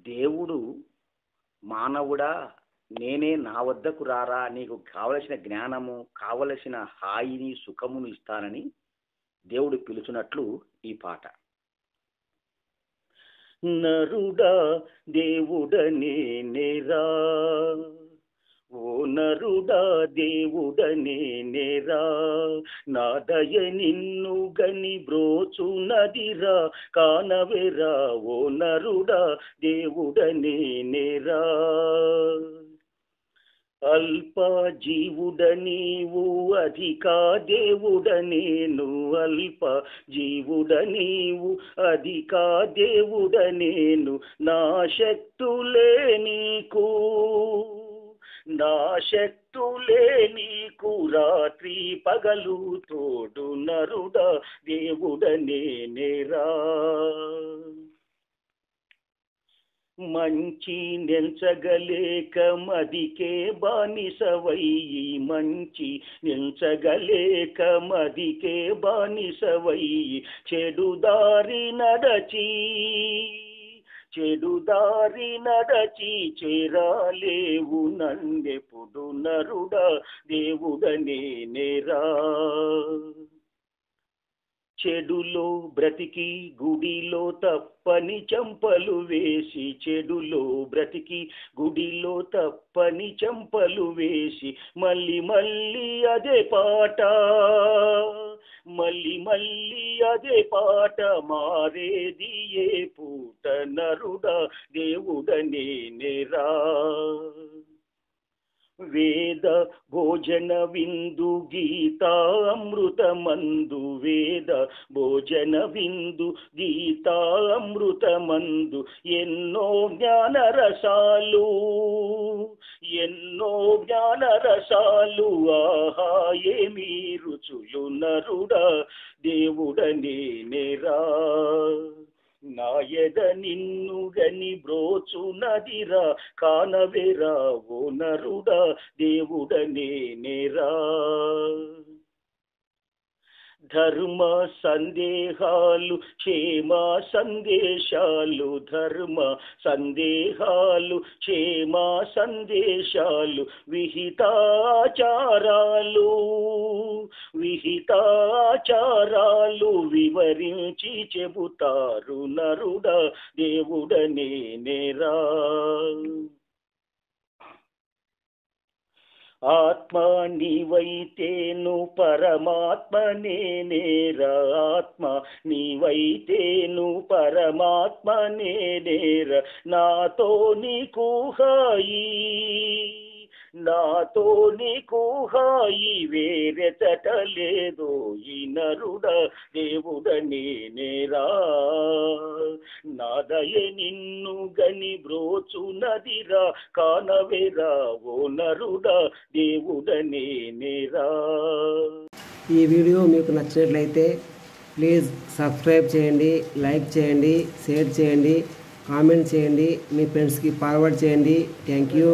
దేవుడు మానవుడా నేనే నా వద్దకు రారా నీకు కావలసిన జ్ఞానము కావలసిన హాయిని సుఖమును ఇస్తానని దేవుడు పిలుచున్నట్లు ఈ పాట. నరుడా దేవుడనే నేరా, ఓ నరుడా దేవుడనే నేరా, నా దయ నిన్ను గని బ్రోచునదిరా, కానవెరా ఓ నరుడా దేవుడనే నేరా. అల్ప జీవుడ నీవు అధిక దేవుడ నేను, అల్ప జీవుడ నీవు అధిక దేవుడ నేను, నా శక్తులే నీకు నా శక్తులే నీకు రాత్రి పగలు తోడు నరుడా దేవుడనే నేరా. మంచి నెంచగలేక మదికే బానిసవయ్యి, మంచి నెంచగలేక మదికే బానిసవయ్యి, చెడుదారి నడచి చేరాలేవు నన్నెప్పుడు నరుడా దేవుడనే నేరా. చెడులో బ్రతికి గుడిలో తప్పని చెంపలు వేసి, చెడులో బ్రతికి గుడిలో తప్పని చెంపలు వేసి, మళ్ళీ మళ్ళీ అదే పాట మారేది ఏ పూట నరుడా దేవుడనే నేరా. వేద భోజన విందు గీతా అమృతమందు, వేద భోజన విందు గీతా అమృతమందు, ఎన్నో జ్ఞానరసాలు ఆహా ఏమీ రుచులు నరుడా దేవుడనే నేరా. నాయద నిన్ను గని బ్రోచునదిరా, కానవెరా ఓ నరుడా దేవుడనే నేరా. ధర్మ సందేహాలు క్షేమ సందేశాలు, ధర్మ సందేహాలు క్షేమ సందేశాలు, విహితాచారాలు వివరించి చెబుతారు నరుడా దేవుడనే నేరా. ఆత్మ నీవైతేను పరమాత్మ నేనేరా, ఆత్మ నీవైతేను పరమాత్మ నేనేరా, నాతో నీకు హాయి వేరెతట లేదో ఈ నరుడా దేవుడనే నేరా. నా దయ నిన్ను గని బ్రోచునదిరా, కానవెరా ఓ నరుడా దేవుడనే నేరా. ఈ వీడియో మీకు నచ్చినట్లయితే ప్లీజ్ సబ్స్క్రైబ్ చేయండి, లైక్ చేయండి, షేర్ చేయండి, కామెంట్ చేయండి, మీ ఫ్రెండ్స్కి ఫార్వర్డ్ చేయండి. Thank you.